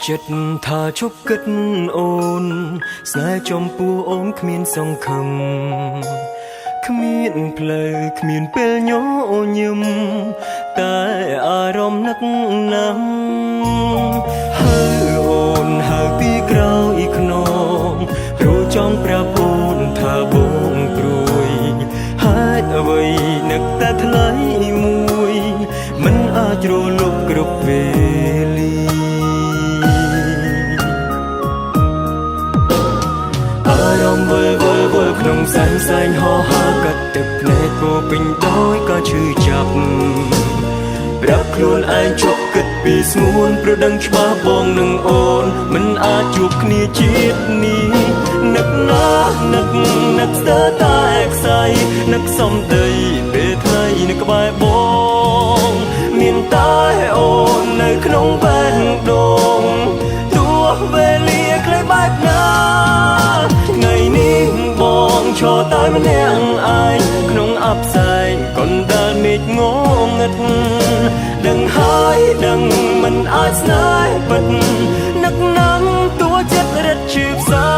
ចិត្តថាជប់គិតអូនស្នេហ៍ចំពោះអូនគ្មានសង្ឃឹមគ្មានផ្លូវគ្មានពេលញញឹមតែអារម្មណ៍នឹកណាស់ហើយអូនហើយពីក្រោយខ្នងព្រោះចង់ប្រាប់អូនថាបងព្រួយហើយអ្វីនឹកតែថ្លៃមួយមិនអាចរលប់គ្រប់វេលាអារម្មណ៍វិលក្នុងសែងហោហាកាត់ទឹកភ្នែកពោពេញដោយក៏ឈឺចាប់ប្រាប់ខ្លួនឯងជប់គិតពីស្ងួនព្រោះដឹងច្បាស់បងនឹងអូនមិនអាចជួបគ្នាជាតិនេះនឹកណាស់នឹកស្ទើរតែខ្សែនឹកសំដីពេលថ្ងៃនៅក្បែរបងមានតែអូននៅក្នុងបែនដងទោះវេលាខ្លីបែបណាថ្ងៃនេះបងឈរតែម្នាក់ឯងក្នុងអបផ្សែងកណ្ដាលមេឃងងឹតដឹងហើយដឹងមិនអាចស្នេហ៍ពិតនឹកណាំតួចិត្តរត់ឈឺផ្សា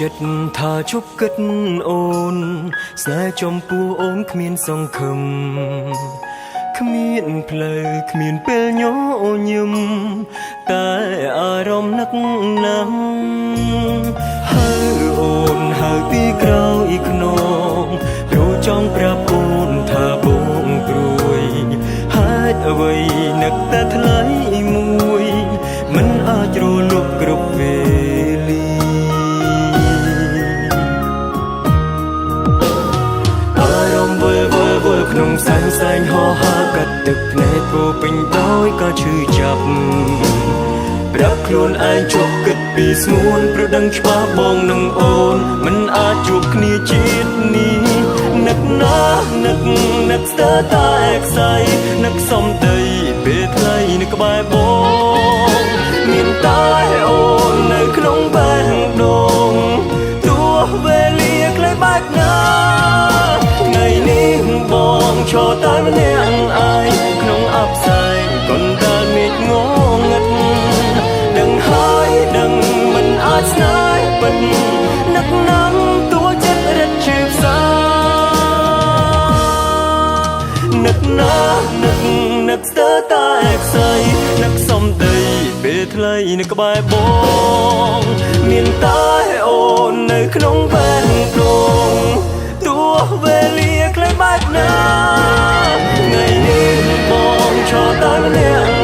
ចិត្តថាជប់គិតអូនស្នេហ៍ចំពោះអូនគ្មានសង្ឃឹមគ្មានផ្លូវគ្មានពេលញញឹមតែអារម្មណ៍នឹកណាស់ហើយអូនហើយពីក្រោយខ្នងព្រោះចង់ប្រាប់អូនថាបងព្រួយហើយអ្វីនឹកតែថ្លៃមួយមិនអាចរលប់គ្រប់វេលាក្នុងសែងហោហាកាត់ទឹកភ្នែកពោពេញដោយក៏ឈឺចាប់ប្រាប់ខ្លួនឯងជប់គិតពីស្ងួនព្រោះដឹងច្បាស់បងនឹងអូនមិនអាចជួបគ្នាជាតិនេះនឹកណាស់នឹកស្ទើរតែខ្សែនឹកសំដីពេលថ្ងៃនៅក្បែរបងមានតែអូននៅក្នុងបែនដងទោះវេលាខ្លីបែបណាថ្ងៃនេះបងឈរតែម្នាក់ឯងក្នុងអបផ្សែងកណ្ដាលមេឃងងឹតដឹងហើយដឹងមិនអាចស្នេហ៍ពិតនឹកណាំតួចិត្តរត់ឈឺផ្សានឹកណាស់នឹកស្ទើរតែខ្សែនឹកសំដីពេលថ្លៃនៅក្បែរបងមានតែអូននៅក្នុងបែនដងទោះវេលាខ្លីបែបណាថ្ងៃនេះបងឈរតែម្នាក់